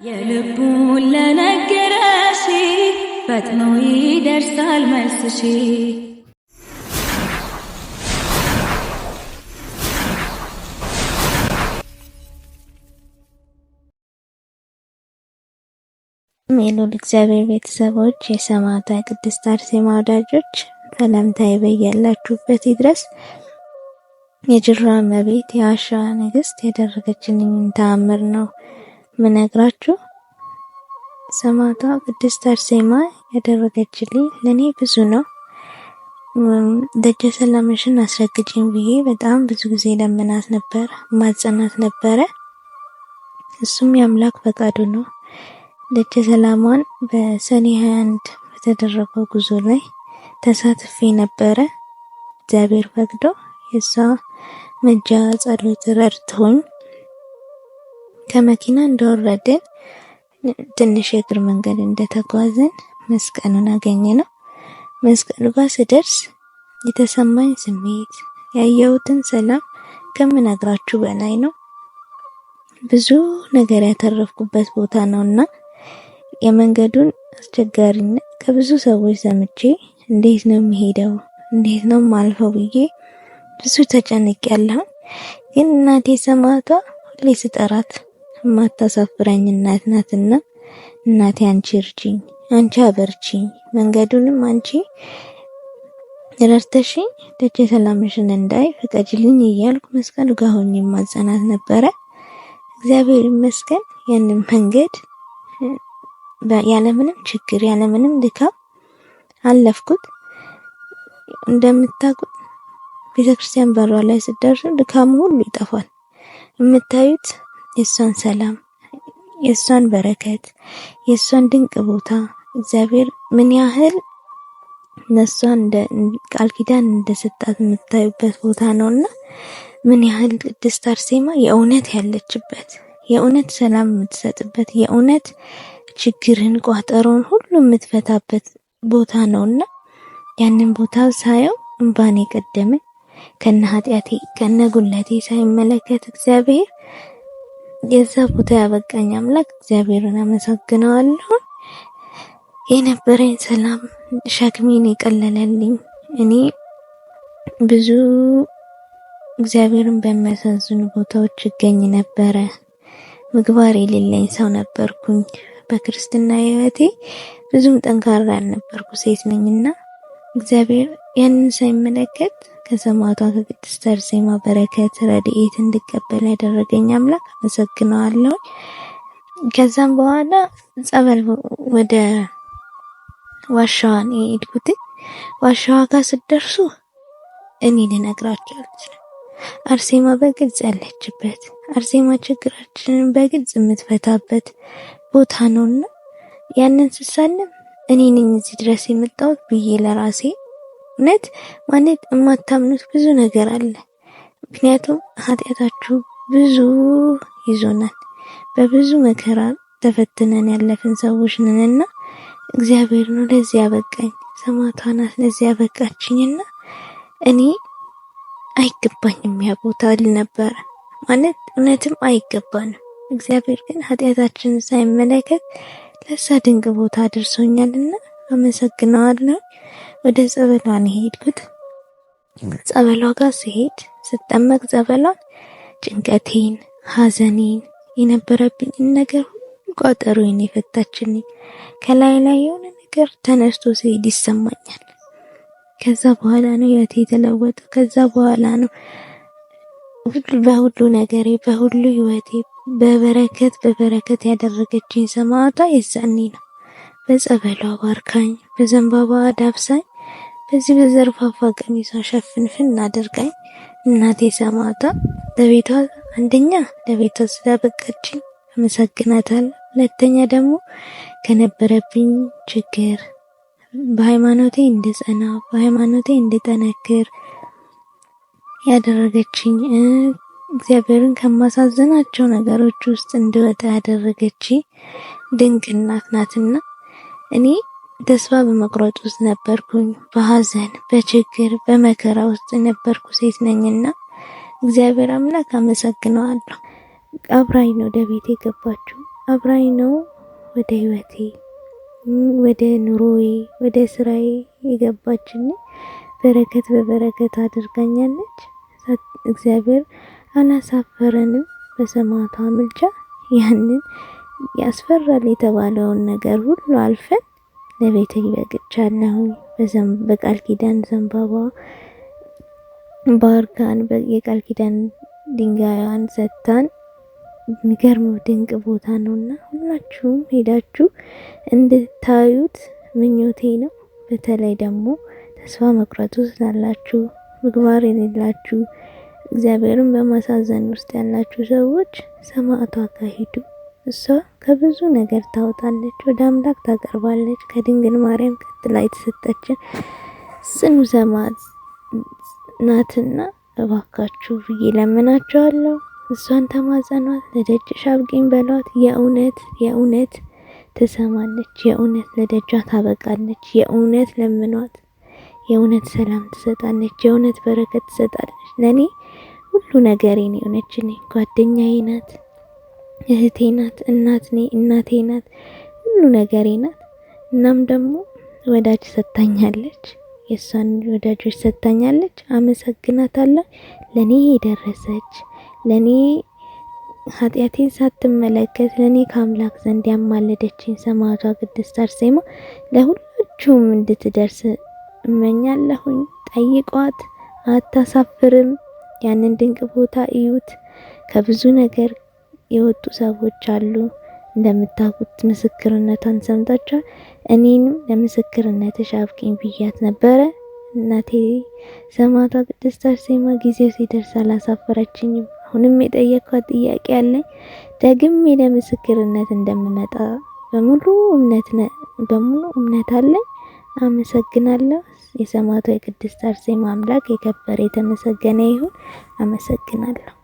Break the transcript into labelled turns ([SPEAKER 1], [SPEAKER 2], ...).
[SPEAKER 1] የልቡን ለነገረሽ ፈጥኖ ይደርሳል መልስሽ።
[SPEAKER 2] የልዑል እግዚአብሔር ቤተሰቦች፣ የሰማዕቷ ቅድስት አርሴማ ወዳጆች ሰላምታዬ በያላችሁበት ይድረስ። የጅራዋ እመቤት የዋሻዋ ንግሥት ያደረገችልኝ ተአምር ነው ምነግራችሁ። ሰማዕቷ ቅድስት አርሴማ ያደረገችልኝ ለኔ ብዙ ነው። ደጀ ሰላምሽን አስረግጪኝ ብዬ በጣም ብዙ ጊዜ ለምናት ነበር፣ ማጸናት ነበረ። እሱም የአምላክ ፈቃዱ ነው። ደጀ ሰላሟን በሰኔ 21 በተደረገው ጉዞ ላይ ተሳትፌ ነበረ። እግዚአብሔር ፈቅዶ የሷ ምልጃ ጸሎት ረድቶኝ ከመኪና እንደወረድን ትንሽ የእግር መንገድ እንደተጓዝን መስቀሉን አገኘነው። መስቀሉ ጋር ስደርስ የተሰማኝ ስሜት፣ ያየሁትን ሰላም ከምነግራችሁ በላይ ነው። ብዙ ነገር ያተረፍኩበት ቦታ ነውና የመንገዱን አስቸጋሪነት ከብዙ ሰዎች ሰምቼ እንዴት ነው የሚሄደው፣ እንዴት ነው ማልፈው ብዬ ብዙ ተጨንቄያለሁ። ግን እናቴ ሰማዕቷ ሁሌ ስጠራት የማታሳፍረኝ እናት ናትና እናቴ አንቺ እርጂኝ፣ አንቺ አበርቺኝ፣ መንገዱንም አንቺ ረድተሽኝ ደጀ ሰላምሽን እንዳይ ፍቀጅልኝ እያልኩ መስቀሉ ጋር ሆኜ ማጸናት ነበረ። እግዚአብሔር ይመስገን ያንን መንገድ ያለምንም ችግር ያለምንም ድካም አለፍኩት። እንደምታውቁት ቤተክርስቲያን በሯ ላይ ስትደርሱ ድካሙ ሁሉ ይጠፋል። የምታዩት የሷን ሰላም፣ የሷን በረከት፣ የሷን ድንቅ ቦታ እግዚአብሔር ምን ያህል ለሷን ቃል ኪዳን እንደሰጣት የምታዩበት ቦታ ነውና ምን ያህል ቅድስት አርሴማ የእውነት ያለችበት፣ የእውነት ሰላም የምትሰጥበት፣ የእውነት ችግርን ቋጠሮን ሁሉ የምትፈታበት ቦታ ነውና ያንን ቦታ ሳየው እንባኔ ቀደመኝ። ከነ ኃጢአቴ ከነ ጉለቴ ሳይመለከት እግዚአብሔር የዛ ቦታ ያበቃኝ አምላክ እግዚአብሔርን አመሰግነዋለሁ። የነበረኝ ሰላም ሸክሜን የቀለለልኝ። እኔ ብዙ እግዚአብሔርን በሚያሳዝኑ ቦታዎች እገኝ ነበረ። ምግባር የሌለኝ ሰው ነበርኩኝ። በክርስትና ሕይወቴ ብዙም ጠንካራ ያልነበርኩ ሴት ነኝና እግዚአብሔር ያንን ሳይመለከት ከሰማዕቷ ከቅድስት አርሴማ በረከት ረድኤት እንድቀበል ያደረገኝ አምላክ አመሰግነዋለሁ። ከዛም በኋላ ጸበል ወደ ዋሻዋን የሄድኩት ዋሻዋ ጋር ስትደርሱ እኔ ልነግራችሁ አልችልም። አርሴማ በግልጽ ያለችበት፣ አርሴማ ችግራችንን በግልጽ የምትፈታበት ቦታ ነውና ያንን ስሳለም እኔ ነኝ እዚህ ድረስ የመጣሁት ብዬ ለራሴ እውነት ማለት የማታምኑት ብዙ ነገር አለ። ምክንያቱም ኃጢአታችሁ ብዙ ይዞናል። በብዙ መከራ ተፈትነን ያለፍን ሰዎች ነንና እግዚአብሔር ነው ለዚህ ያበቃኝ። ሰማዕቷ ናት ለዚህ ያበቃችኝና እኔ አይገባኝም ያ ቦታ ነበር ማለት እውነትም አይገባንም። እግዚአብሔር ግን ኃጢአታችንን ሳይመለከት ለሳ ድንቅ ቦታ አድርሶኛልና አመሰግነዋለሁ። ወደ ጸበሏ ነው የሄድኩት። ጸበሏ ጋር ስሄድ ስጠመቅ ጸበሏን ጭንቀቴን፣ ሐዘኔን፣ የነበረብኝን ነገር ሁሉ ቋጠሮዬን የፈታችልኝ። ከላይ ላይ የሆነ ነገር ተነስቶ ሲሄድ ይሰማኛል። ከዛ በኋላ ነው ህይወቴ የተለወጠው። ከዛ በኋላ ነው በሁሉ ነገሬ በሁሉ ህይወቴ በበረከት ያደረገችኝ ሰማዕቷ የዛኔ ነው። በጸበሏ ባርካኝ፣ በዘንባባ ዳብሳኝ፣ በዚህ በዘርፋፋ ቀሚሷ ሸፍንፍን አድርጋኝ እናቴ ሰማዕቷ ለቤቷ አንደኛ ለቤቷ ስላበቃችኝ አመሰግናታለሁ። ሁለተኛ ደግሞ ከነበረብኝ ችግር በሃይማኖቴ እንድጸና በሃይማኖቴ እንድጠነክር ያደረገችኝ እግዚአብሔርን ከማሳዘናቸው ነገሮች ውስጥ እንድወጣ ያደረገችኝ ድንቅ እናት ናትና እኔ ተስፋ በመቁረጥ ውስጥ ነበርኩኝ። በሐዘን በችግር በመከራ ውስጥ ነበርኩ ሴት ነኝና እግዚአብሔር አምላክ አመሰግነዋለሁ። አብራኝ ነው ወደ ቤት የገባችው፣ አብራኝ ነው ወደ ህይወቴ፣ ወደ ኑሮዬ፣ ወደ ስራዬ የገባችን በረከት በበረከት አድርጋኛለች። እግዚአብሔር አላሳፈረንም። በሰማዕቷ ምልጃ ያንን ያስፈራል የተባለውን ነገር ሁሉ አልፈን ለቤቴ በቅቻለሁ። በቃል ኪዳን ዘንባባ ባርካን የቃል ኪዳን ድንጋዩን ሰጥታን የሚገርም ድንቅ ቦታ ነውና ሁላችሁም ሄዳችሁ እንድታዩት ምኞቴ ነው። በተለይ ደግሞ ተስፋ መቁረጥ ውስጥ ያላችሁ፣ ምግባር የሌላችሁ፣ እግዚአብሔርን በማሳዘን ውስጥ ያላችሁ ሰዎች ሰማዕቷ ጋር ሂዱ። እሷ ከብዙ ነገር ታወጣለች፣ ወደ አምላክ ታቀርባለች። ከድንግል ማርያም ቀጥላ የተሰጠችን ጽኑ ሰማዕት ናትና እባካችሁ ብዬ ለምናችኋለሁ። እሷን ተማጸኗት፣ ለደጅሽ አብቂኝ በሏት። የእውነት ትሰማለች፣ የእውነት ለደጇ ታበቃለች። የእውነት ለምኗት፣ የእውነት ሰላም ትሰጣለች፣ የእውነት በረከት ትሰጣለች። ለኔ ሁሉ ነገሬ ነው የሆነች። እኔ ጓደኛዬ ናት፣ እህቴ ናት፣ እናቴ ናት፣ ሁሉ ነገሬ ናት። እናም ደግሞ ወዳጅ ሰጥታኛለች፣ የእሷን ወዳጆች ሰጥታኛለች። አመሰግናታለሁ። ለኔ የደረሰች ለኔ ኃጢአቴን ሳትመለከት ለኔ ከአምላክ ዘንድ ያማለደችኝ ሰማዕቷ ቅድስት አርሴማ ለሁላችሁም እንድትደርስ እመኛለሁኝ። ጠይቋት፣ አታሳፍርም። ያንን ድንቅ ቦታ እዩት። ከብዙ ነገር የወጡ ሰዎች አሉ። እንደምታውቁት ምስክርነቷን ሰምታችኋል። እኔንም ለምስክርነትሽ አብቂኝ ብያት ነበረ። እናቴ ሰማዕቷ ቅድስት አርሴማ ጊዜው ሲደርስ አላሳፈረችኝም። አሁንም የጠየኳት ጥያቄ አለኝ። ደግሜ ለምስክርነት እንደምመጣ በሙሉ እምነት አለኝ። አመሰግናለሁ። የሰማዕቷ የቅድስት አርሴማ አምላክ የከበረ የተመሰገነ ይሁን። አመሰግናለሁ።